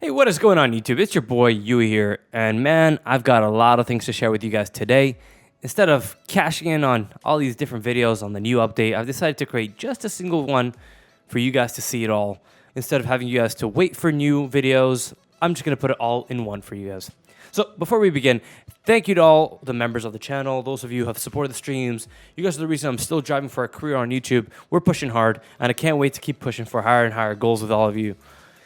Hey, what is going on YouTube? It's your boy Yui here, and man, I've got a lot of things to share with you guys today. Instead of cashing in on all these different videos on the new update, I've decided to create just a single one for you guys to see it all. Instead of having you guys to wait for new videos, I'm just going to put it all in one for you guys. So before we begin, thank you to all the members of the channel, those of you who have supported the streams. You guys are the reason I'm still driving for a career on YouTube. We're pushing hard, and I can't wait to keep pushing for higher and higher goals with all of you.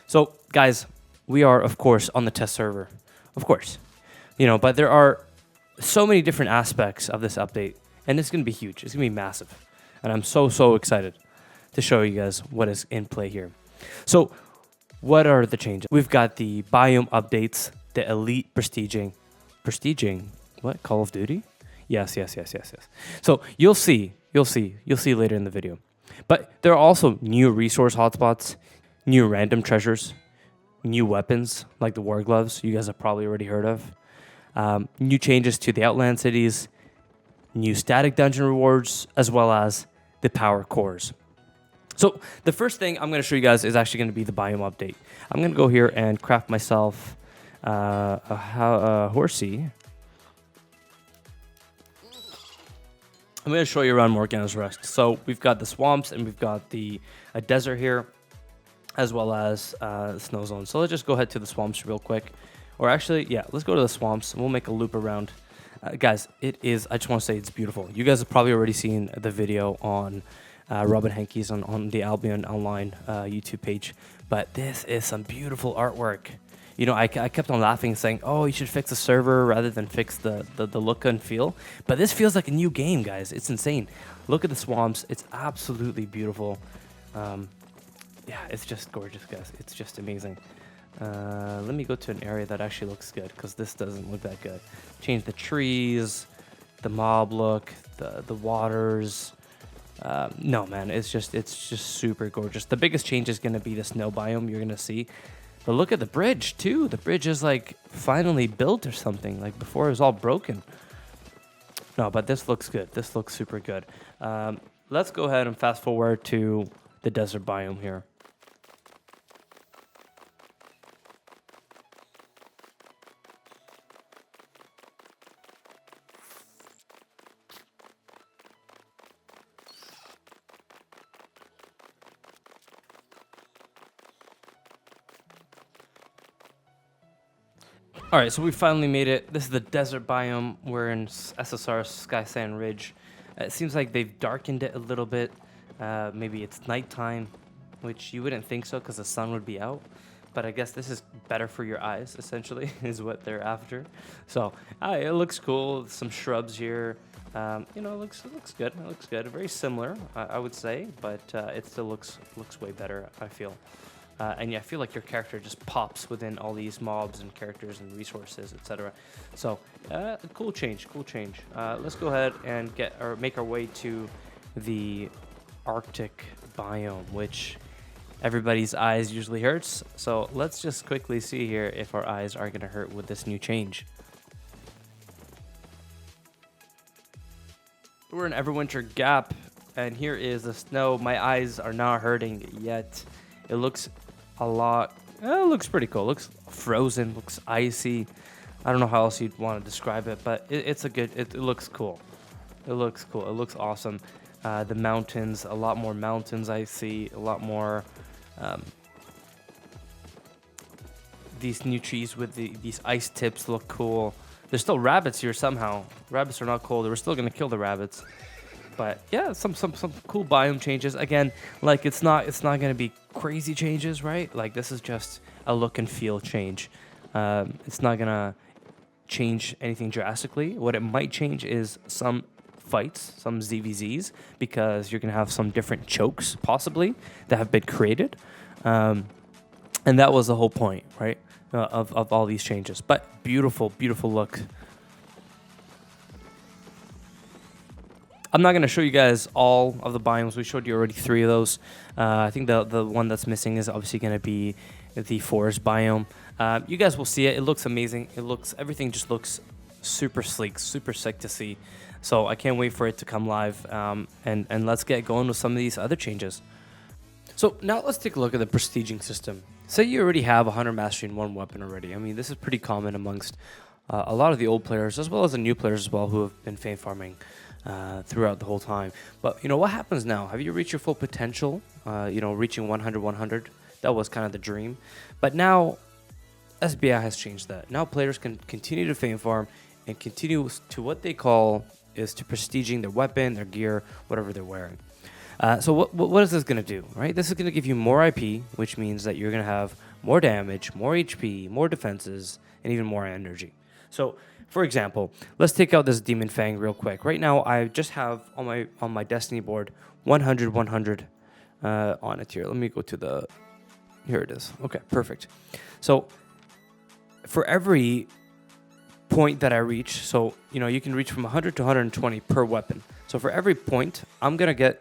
So guys, we are, of course, on the test server, of course, but there are so many different aspects of this update, and it's going to be huge. It's going to be massive, and I'm so excited to show you guys what is in play here. So what are the changes? We've got the biome updates, the elite prestiging, what, Call of Duty? Yes. So you'll see later in the video. But there are also new resource hotspots, new random treasures, new weapons like the war gloves you guys have probably already heard of, new changes to the Outland cities, new static dungeon rewards, as well as the power cores. So the first thing I'm going to show you guys is actually going to be the biome update. I'm going to go here and craft myself a horsey. I'm going to show you around Morgana's Rest. So we've got the swamps and we've got a desert here, as well as the snow zone. So let's just go ahead to the swamps real quick. Or actually, yeah, let's go to the swamps. We'll make a loop around. Guys, I just want to say it's beautiful. You guys have probably already seen the video on Robin Henke's on the Albion Online YouTube page. But this is some beautiful artwork. I kept on laughing saying, oh, you should fix the server rather than fix the look and feel. But this feels like a new game, guys. It's insane. Look at the swamps. It's absolutely beautiful. Yeah, it's just gorgeous, guys. It's just amazing. Let me go to an area that actually looks good, because this doesn't look that good. Change the trees, the mob look, the waters. No, man, it's just super gorgeous. The biggest change is going to be the snow biome you're going to see. But look at the bridge, too. The bridge is, like, finally built or something. Like, before it was all broken. No, but this looks good. This looks super good. Let's go ahead and fast forward to the desert biome here. All right, so we finally made it. This is the desert biome. We're in SSR Sky Sand Ridge. It seems like they've darkened it a little bit. Maybe it's nighttime, which you wouldn't think so because the sun would be out. But I guess this is better for your eyes, essentially, is what they're after. So it looks cool. Some shrubs here. It looks good. It looks good. Very similar, I would say, but it still looks way better, I feel. And yeah, I feel like your character just pops within all these mobs and characters and resources, etc. So, cool change. Let's go ahead and make our way to the Arctic biome, which everybody's eyes usually hurts. So let's just quickly see here if our eyes are going to hurt with this new change. We're in Everwinter Gap, and here is the snow. My eyes are not hurting yet. It looks a lot. It looks pretty cool. It looks frozen. Looks icy. I don't know how else you'd want to describe it, but it looks cool. It looks cool. It looks awesome. The mountains, a lot more mountains I see. A lot more these new trees with these ice tips look cool. There's still rabbits here somehow. Rabbits are not cool. We're still gonna kill the rabbits. But yeah, some cool biome changes. Again, like it's not gonna be crazy changes, right? Like this is just a look and feel change. It's not gonna change anything drastically. What it might change is some fights, some ZVZs, because you're gonna have some different chokes possibly that have been created, and that was the whole point, right? Of all these changes. But beautiful look. I'm not going to show you guys all of the biomes. We showed you already 3 of those. I think the one that's missing is obviously going to be the forest biome. You guys will see it. It looks amazing. Everything just looks super sleek, super sick to see. So I can't wait for it to come live. And let's get going with some of these other changes. So now let's take a look at the prestiging system. Say you already have 100 mastery in one weapon already. I mean, this is pretty common amongst a lot of the old players, as well as the new players as well, who have been fame farming throughout the whole time. But, you know, what happens now? Have you reached your full potential? You know, reaching 100. That was kind of the dream. But now, SBI has changed that. Now players can continue to fame farm and continue to what they call is to prestiging their weapon, their gear, whatever they're wearing. So what is this going to do, right? This is going to give you more IP, which means that you're going to have more damage, more HP, more defenses, and even more energy. So, for example, let's take out this Demon Fang real quick. Right now, I just have on my Destiny board 100 on it here. Let me go to the... Here it is. Okay, perfect. So, for every point that I reach, so, you know, you can reach from 100 to 120 per weapon. So, for every point, I'm going to get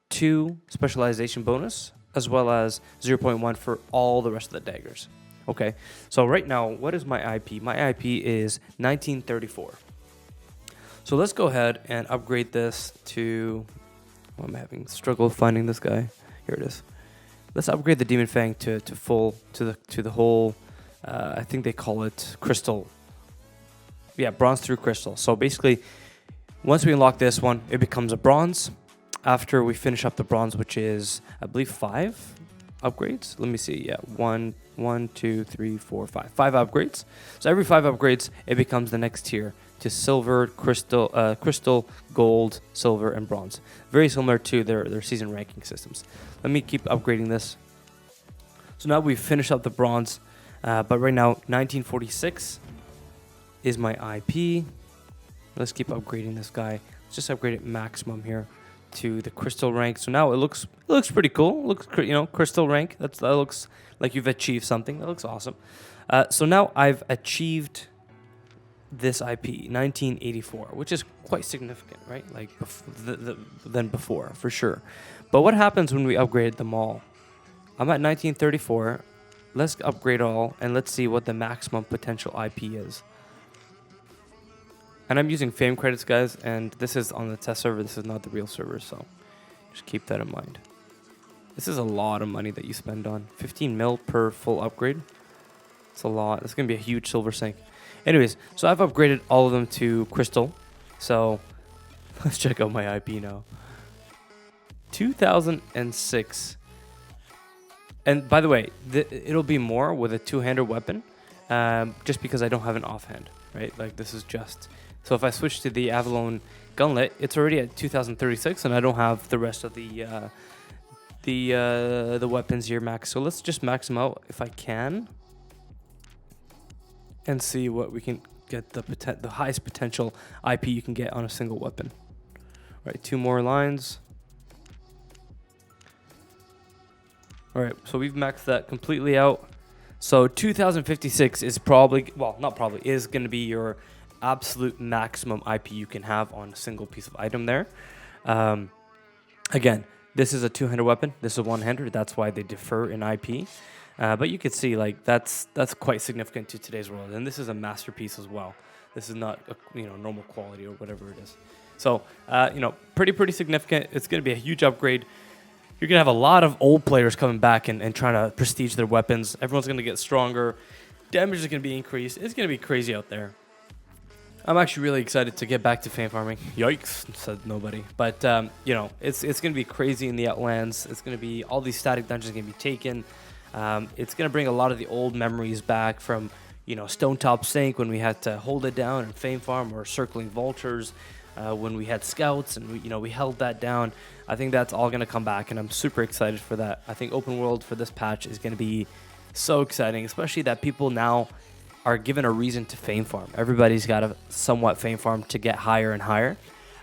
2 specialization bonus, as well as 0.1 for all the rest of the daggers. Okay, so right now, what is my IP? My IP is 1934. So let's go ahead and upgrade this to... I'm having struggle finding this guy. Here it is. Let's upgrade the Demon Fang to the whole... I think they call it crystal. Yeah, bronze through crystal. So basically, once we unlock this one, it becomes a bronze. After we finish up the bronze, which is, I believe, 5 upgrades. Let me see. Yeah, 1, 2, 3, 4, 5. 5 upgrades. So every 5 upgrades, it becomes the next tier to silver, crystal, gold, silver, and bronze. Very similar to their season ranking systems. Let me keep upgrading this. So now we've finished up the bronze, but right now 1946 is my IP. Let's keep upgrading this guy. Let's just upgrade it maximum here to the crystal rank. So now it looks pretty cool. It looks, you know, crystal rank. That looks like you've achieved something. That looks awesome. So now I've achieved this IP 1984, which is quite significant, right? Like than before, for sure. But what happens when we upgrade them all? I'm at 1934. Let's upgrade all and let's see what the maximum potential IP is. And I'm using fame credits, guys, and this is on the test server. This is not the real server, so just keep that in mind. This is a lot of money that you spend on. 15 mil per full upgrade. It's a lot. It's going to be a huge silver sink. Anyways, so I've upgraded all of them to crystal. So let's check out my IP now. 2006. And by the way, it'll be more with a two-handed weapon, just because I don't have an offhand, right? Like this is just... So if I switch to the Avalon Gunlet, it's already at 2036, and I don't have the rest of the weapons here max. So let's just max them out if I can, and see what we can get the highest potential IP you can get on a single weapon. All right, 2 more lines. All right, so we've maxed that completely out. So 2056 is probably, well, not probably, is going to be your absolute maximum IP you can have on a single piece of item there. Again, this is a two-handed weapon. This is a one-hander. That's why they differ in IP. But you could see, like, that's quite significant to today's world. And this is a masterpiece as well. This is not a, normal quality or whatever it is. So, pretty significant. It's going to be a huge upgrade. You're going to have a lot of old players coming back and trying to prestige their weapons. Everyone's going to get stronger. Damage is going to be increased. It's going to be crazy out there. I'm actually really excited to get back to fame farming. Yikes, said nobody. But, it's going to be crazy in the Outlands. It's going to be, all these static dungeons going to be taken. It's going to bring a lot of the old memories back from, Stone Top Sink when we had to hold it down and fame farm, or circling vultures when we had scouts and we held that down. I think that's all going to come back, and I'm super excited for that. I think open world for this patch is going to be so exciting, especially that people now are given a reason to fame farm. Everybody's got a somewhat fame farm to get higher and higher.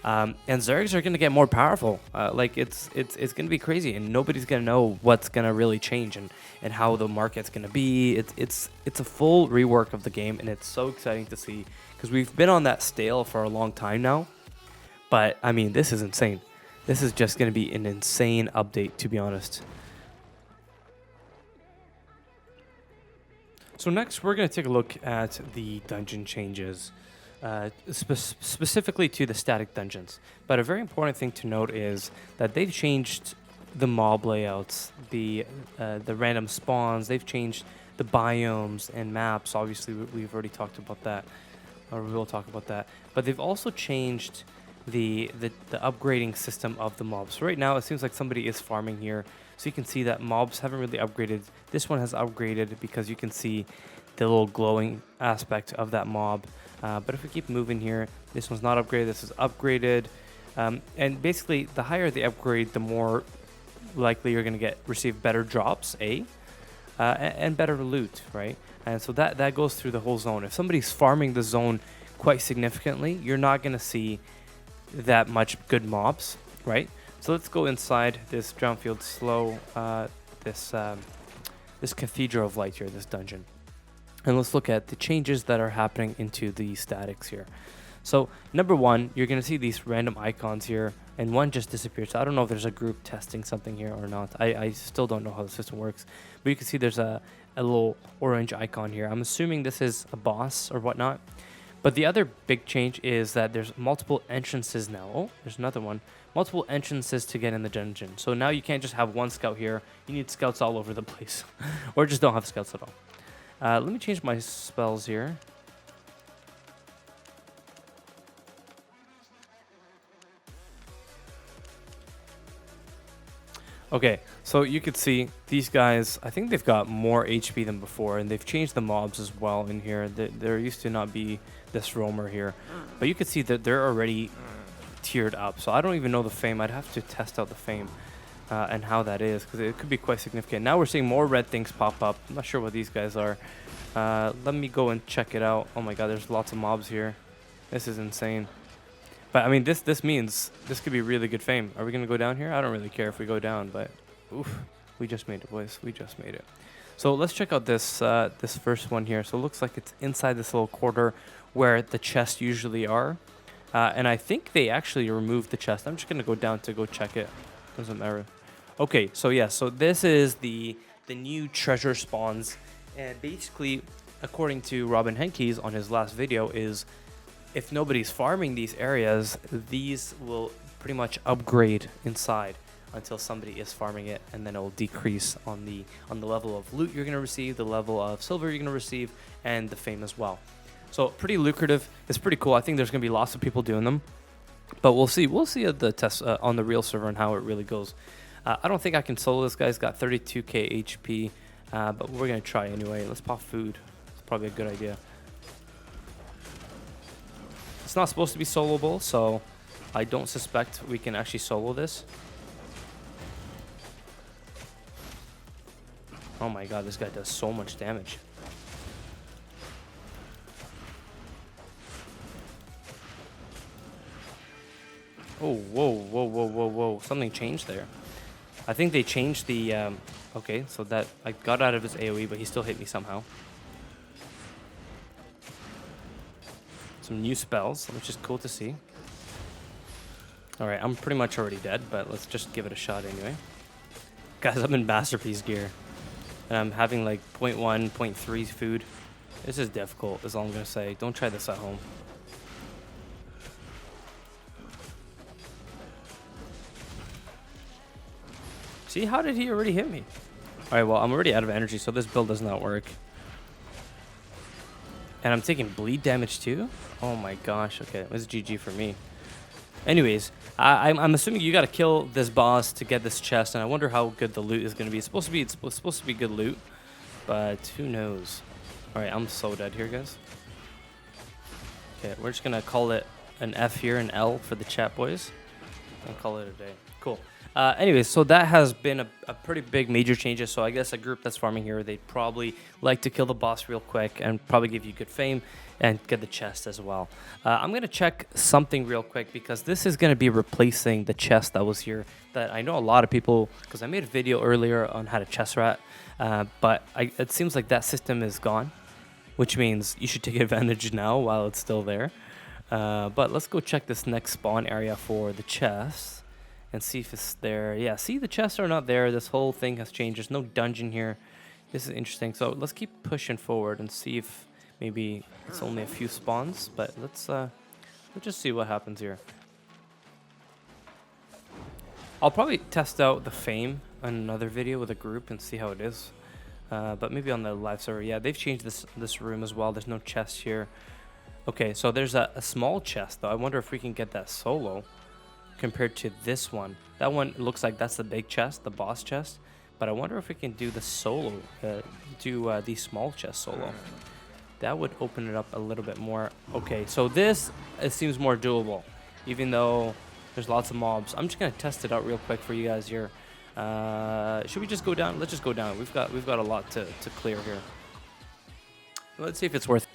And Zergs are going to get more powerful. It's going to be crazy, and nobody's going to know what's going to really change and how the market's going to be. It's a full rework of the game, and it's so exciting to see, because we've been on that stale for a long time now. But, I mean, this is insane. This is just going to be an insane update, to be honest. So next, we're going to take a look at the dungeon changes, specifically to the static dungeons. But a very important thing to note is that they've changed the mob layouts, the random spawns. They've changed the biomes and maps. Obviously, we've already talked about that, or we will talk about that. But they've also changed the upgrading system of the mobs. So right now, it seems like somebody is farming here. So you can see that mobs haven't really upgraded. This one has upgraded because you can see the little glowing aspect of that mob. But if we keep moving here, this one's not upgraded. This is upgraded. And basically, the higher the upgrade, the more likely you're going to receive better drops, and better loot, right? And so that goes through the whole zone. If somebody's farming the zone quite significantly, you're not going to see that much good mobs, right? So let's go inside this Drownfield Slow, this Cathedral of Light here, this dungeon. And let's look at the changes that are happening into the statics here. So number one, you're going to see these random icons here, and one just disappeared. So I don't know if there's a group testing something here or not. I still don't know how the system works. But you can see there's a little orange icon here. I'm assuming this is a boss or whatnot. But the other big change is that there's multiple entrances now. Oh, there's another one. Multiple entrances to get in the dungeon. So now you can't just have one scout here. You need scouts all over the place. Or just don't have scouts at all. Let me change my spells here. Okay, so you could see these guys, I think they've got more HP than before, and they've changed the mobs as well in here. There used to not be this roamer here, but you could see that they're already tiered up. So I don't even know the fame. I'd have to test out the fame and how that is, because it could be quite significant. Now we're seeing more red things pop up. I'm not sure what these guys are. Let me go and check it out. Oh my god, there's lots of mobs here. This is insane. But I mean, this means this could be really good fame. Are we gonna go down here? I don't really care if we go down, but oof, we just made it, boys. We just made it. So let's check out this this first one here. So it looks like it's inside this little quarter where the chests usually are, and I think they actually removed the chest. I'm just gonna go down to go check it. Doesn't matter. Okay, so yeah, so this is the new treasure spawns, and basically, according to Robin Henkes on his last video, is if nobody's farming these areas, these will pretty much upgrade inside until somebody is farming it, and then it will decrease on the level of loot you're going to receive, the level of silver you're going to receive, and the fame as well. So pretty lucrative. It's pretty cool. I think there's going to be lots of people doing them, but we'll see. We'll see at the test on the real server and how it really goes. I don't think I can solo this guy. He's got 32k HP, but we're going to try anyway. Let's pop food. It's probably a good idea. It's not supposed to be soloable, so I don't suspect we can actually solo this. Oh my god, this guy does so much damage. Oh, whoa, whoa, whoa, whoa, whoa. Something changed there. I think they changed the... okay, so that I got out of his AoE, but he still hit me somehow. Some new spells, which is cool to see. Alright, I'm pretty much already dead, but let's just give it a shot anyway. Guys, I'm in Masterpiece gear. And I'm having like 0.1, 0.3 food. This is difficult, is all I'm going to say. Don't try this at home. See, how did he already hit me? Alright, well, I'm already out of energy, so this build does not work. And I'm taking bleed damage too? Oh my gosh, okay, this is GG for me. Anyways, I'm assuming you gotta kill this boss to get this chest, and I wonder how good the loot is gonna be. It's supposed to be good loot, but who knows? Alright, I'm so dead here, guys. Okay, we're just gonna call it an F here, an L for the chat, boys. I'll call it a day. Cool. Anyways, so that has been a pretty big major changes. So I guess a group that's farming here, they'd probably like to kill the boss real quick and probably give you good fame and get the chest as well. I'm going to check something real quick because this is going to be replacing the chest that was here that I know a lot of people, because I made a video earlier on how to chest rat, but it seems like that system is gone, which means you should take advantage now while it's still there. But let's go check this next spawn area for the chest. And see if it's there. Yeah, see, the chests are not there. This whole thing has changed. There's no dungeon here. This is interesting. So let's keep pushing forward and see if maybe it's only a few spawns. But let's just see what happens here. I'll probably test out the Fame on another video with a group and see how it is. But maybe on the live server. Yeah, they've changed this room as well. There's no chest here. Okay, so there's a small chest though. I wonder if we can get that solo compared to this one. That one looks like that's the big chest, the boss chest. But I wonder if we can do the solo, the small chest solo. That would open it up a little bit more. Okay, so this, it seems more doable, even though there's lots of mobs. I'm just gonna test it out real quick for you guys here. Should we just go down? Let's just go down. We've got a lot to clear here. Let's see if it's worth it.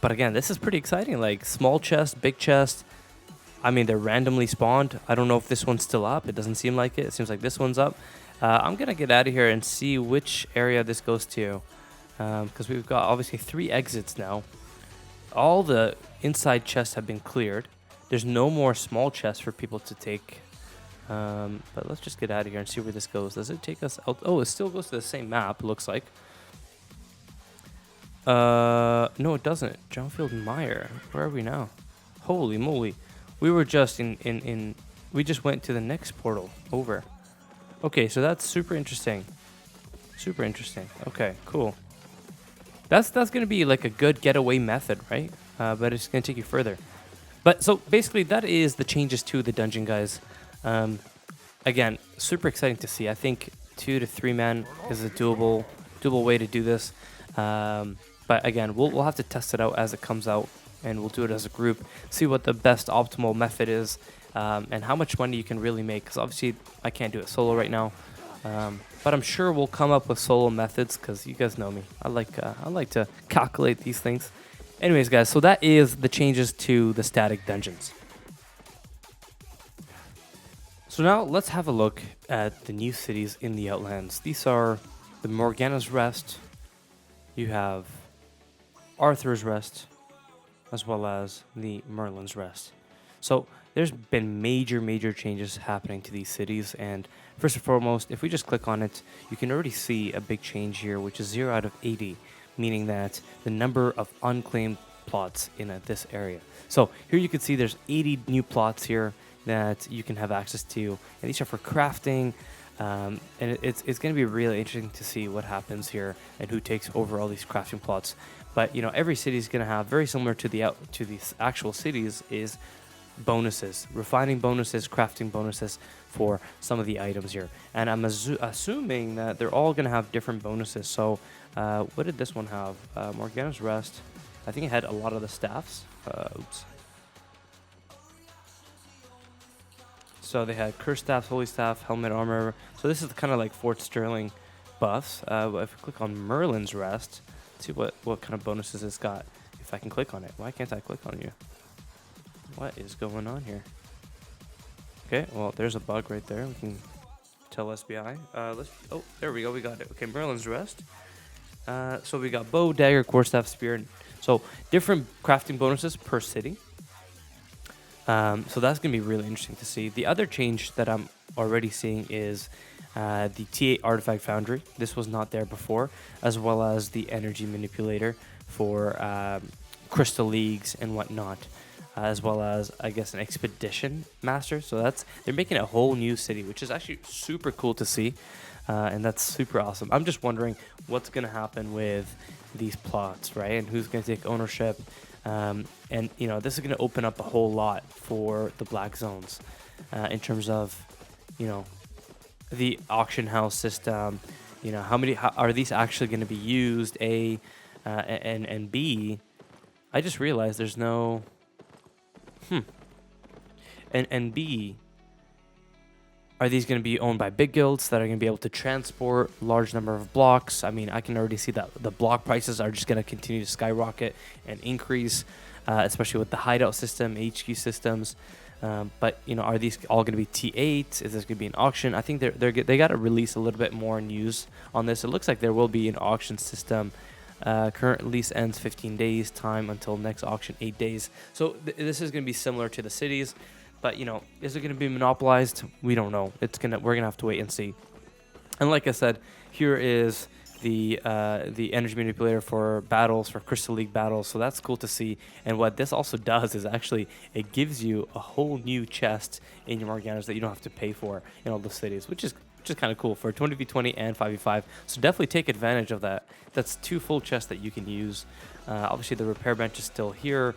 But again, this is pretty exciting. Like small chest, big chest. I mean, they're randomly spawned. I don't know if this one's still up. It doesn't seem like it. It seems like this one's up. I'm gonna get out of here and see which area this goes to, because we've got obviously 3 exits now. All the inside chests have been cleared. There's no more small chests for people to take. But let's just get out of here and see where this goes. Does it take us out? Oh, it still goes to the same map, looks like. No, it doesn't. Johnfield Mire. Where are we now? Holy moly. We were just we just went to the next portal over. Okay, so that's super interesting. Super interesting. Okay, cool. That's going to be like a good getaway method, right? But it's going to take you further. But so basically that is the changes to the dungeon, guys. Again, super exciting to see. I think 2 to 3 man is a doable way to do this. But again, we'll have to test it out as it comes out, and we'll do it as a group, see what the best optimal method is, and how much money you can really make. Because obviously I can't do it solo right now, but I'm sure we'll come up with solo methods. Because you guys know me, I like to calculate these things. Anyways, guys, so that is the changes to the static dungeons. So now let's have a look at the new cities in the Outlands. These are the Morgana's Rest. You have Arthur's Rest, as well as the Merlin's Rest. So there's been major changes happening to these cities, and first and foremost, if we just click on it, you can already see a big change here, which is 0 out of 80, meaning that the number of unclaimed plots in this area. So here you can see there's 80 new plots here that you can have access to, and these are for crafting. And it's going to be really interesting to see what happens here and who takes over all these crafting plots. But you know, every city is going to have, very similar to these actual cities, is bonuses, refining bonuses, crafting bonuses for some of the items here. And I'm assuming that they're all going to have different bonuses. So what did this one have? Morgana's Rest. I think it had a lot of the staffs. Oops. So they had Curse Staff, Holy Staff, Helmet, Armor. So this is kind of like Fort Sterling buffs. If we click on Merlin's Rest, let's see what kind of bonuses it's got. If I can click on it. Why can't I click on you? What is going on here? Okay, well, there's a bug right there. We can tell SBI. Oh, there we go. We got it. Okay, Merlin's Rest. So we got Bow, Dagger, Quarterstaff, Spear. So different crafting bonuses per city. So that's going to be really interesting to see. The other change that I'm already seeing is the T8 Artifact Foundry. This was not there before, as well as the Energy Manipulator for Crystal Leagues and whatnot, as well as, I guess, an Expedition Master. So they're making a whole new city, which is actually super cool to see, and that's super awesome. I'm just wondering what's going to happen with these plots, right? And who's going to take ownership. And you know, this is going to open up a whole lot for the black zones in terms of, you know, the auction house system. You know, how are these actually going to be used? And B, I just realized there's no. And B, are these going to be owned by big guilds that are going to be able to transport large number of blocks? I mean, I can already see that the block prices are just going to continue to skyrocket and increase, especially with the hideout system, HQ systems. But you know, are these all going to be T8? Is this going to be an auction? I think they got to release a little bit more news on this. It looks like there will be an auction system. Current lease ends 15 days. Time until next auction 8 days. So this is going to be similar to the cities. But you know, is it going to be monopolized? We don't know. We're gonna have to wait and see. And like I said, here is the energy manipulator for battles, for Crystal League battles. So that's cool to see. And what this also does is actually it gives you a whole new chest in your Morganas that you don't have to pay for in all the cities, which is kind of cool for 20v20 and 5v5. So definitely take advantage of that. That's 2 full chests that you can use. Obviously the repair bench is still here.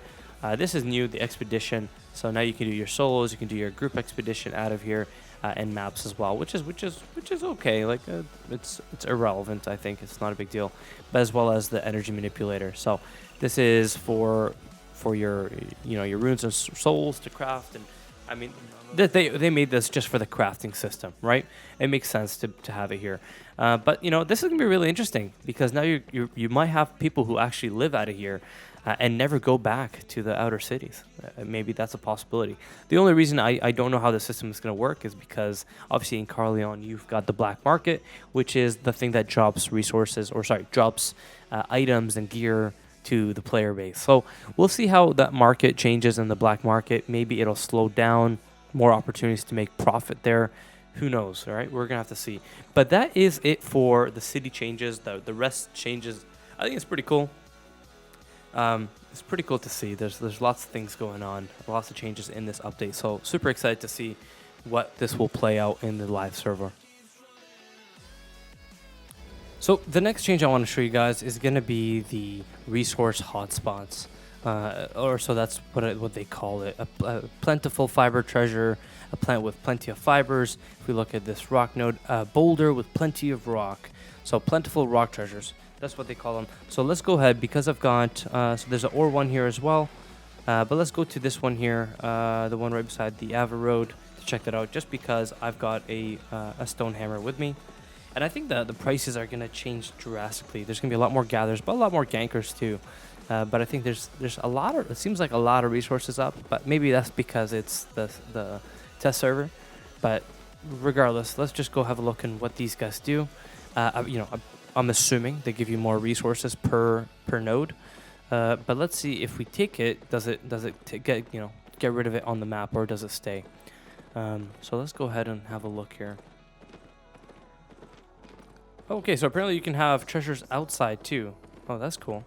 This is new, the expedition. So now you can do your solos, you can do your group expedition out of here, and maps as well, which is okay. Like it's irrelevant. I think it's not a big deal, but as well as the energy manipulator. So this is for your your runes and souls to craft. And I mean they made this just for the crafting system, right? It makes sense to have it here. But you know, this is gonna be really interesting because now you might have people who actually live out of here. And never go back to the outer cities. Maybe that's a possibility. The only reason I don't know how the system is going to work is because obviously in Carleon you've got the black market, which is the thing that drops items and gear to the player base. So we'll see how that market changes in the black market. Maybe it'll slow down, more opportunities to make profit there. Who knows, all right? We're going to have to see. But that is it for the city changes. The rest changes, I think it's pretty cool. It's pretty cool to see. There's lots of things going on, lots of changes in this update. So super excited to see what this will play out in the live server. So the next change I want to show you guys is going to be the resource hotspots, or so that's what they call it. A plentiful fiber treasure, a plant with plenty of fibers. If we look at this rock node, a boulder with plenty of rock. So plentiful rock treasures. That's what they call them. So let's go ahead because I've got, so there's an ore one here as well. But let's go to this one here, the one right beside the Ava Road to check that out just because I've got a stone hammer with me. And I think the prices are going to change drastically. There's going to be a lot more gatherers, but a lot more gankers too. But I think there's it seems like a lot of resources up, but maybe that's because it's the test server. But regardless, let's just go have a look at what these guys do. I'm assuming they give you more resources per node, but let's see if we take it. Does it get rid of it on the map, or does it stay? So let's go ahead and have a look here. Okay, so apparently you can have treasures outside too. Oh, that's cool.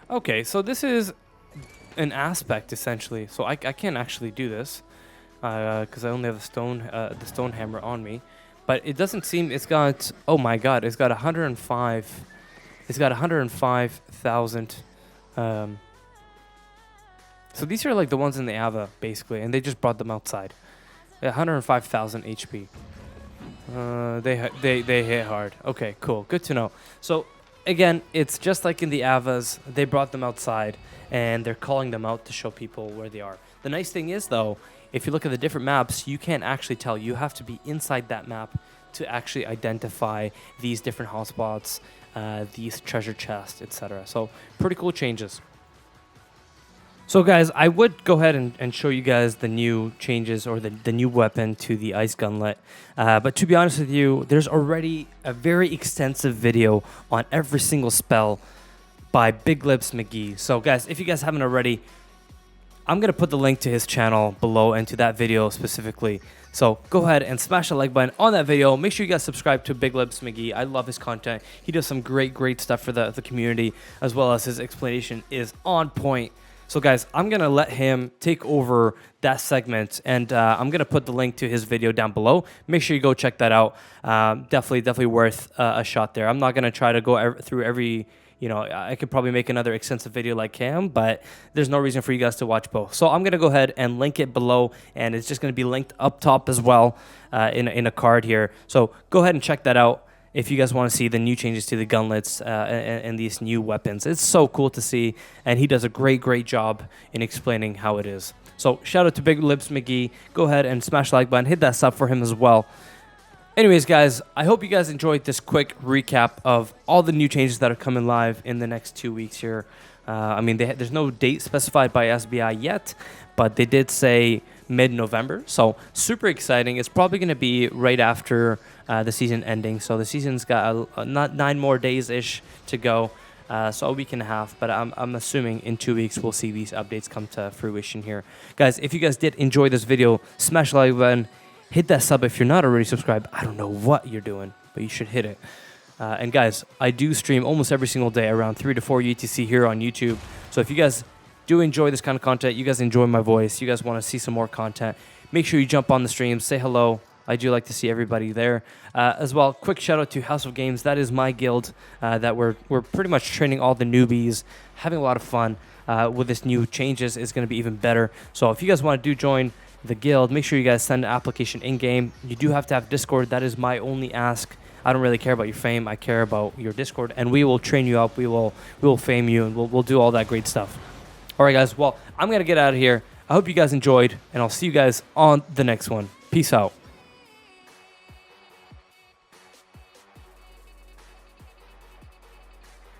Okay, so this is an aspect essentially. So I can't actually do this. Because I only have the stone hammer on me, but it doesn't seem it's got. Oh my God! It's got 105. It's got 105,000. So these are like the ones in the Ava basically, and they just brought them outside. 105,000 HP. They hit hard. Okay, cool. Good to know. So again, it's just like in the Avas. They brought them outside, and they're calling them out to show people where they are. The nice thing is though, if you look at the different maps, you can't actually tell. You have to be inside that map to actually identify these different hotspots, these treasure chests, etc. So pretty cool changes. So guys, I would go ahead and show you guys the new changes or the new weapon to the Ice Gunlet. But to be honest with you, there's already a very extensive video on every single spell by Big Lips McGee. So guys, if you guys haven't already, I'm going to put the link to his channel below and to that video specifically. So go ahead and smash the like button on that video. Make sure you guys subscribe to Big Lips McGee. I love his content. He does some great stuff for the community, as well as his explanation is on point. So guys, I'm going to let him take over that segment, and I'm going to put the link to his video down below. Make sure you go check that out. Definitely worth a shot there. I'm not going to try to go through every you know, I could probably make another extensive video like Cam, but there's no reason for you guys to watch both. So I'm going to go ahead and link it below, and it's just going to be linked up top as well in a card here. So go ahead and check that out if you guys want to see the new changes to the gunlets and these new weapons. It's so cool to see, and he does a great job in explaining how it is. So shout out to Big Lips McGee. Go ahead and smash the like button. Hit that sub for him as well. Anyways, guys, I hope you guys enjoyed this quick recap of all the new changes that are coming live in the next 2 weeks here. I mean, there's no date specified by SBI yet, but they did say mid-November, so super exciting. It's probably going to be right after the season ending, so the season's got not 9 more days-ish to go, so a week and a half, but I'm assuming in 2 weeks we'll see these updates come to fruition here. Guys, if you guys did enjoy this video, smash the like button. Hit that sub if you're not already subscribed. I don't know what you're doing, but you should hit it. And guys, I do stream almost every single day around 3 to 4 UTC here on YouTube. So if you guys do enjoy this kind of content, you guys enjoy my voice, you guys want to see some more content, make sure you jump on the stream, say hello. I do like to see everybody there. As well, quick shout out to House of Games. That is my guild that we're pretty much training all the newbies, having a lot of fun. With this new changes, it's going to be even better. So if you guys want to join the guild, make sure you guys send an application in-game. You do have to have Discord. That is my only ask. I don't really care about your fame. I care about your Discord, and we will train you up. We will fame you, and we'll do all that great stuff. All right, guys. Well, I'm going to get out of here. I hope you guys enjoyed, and I'll see you guys on the next one. Peace out.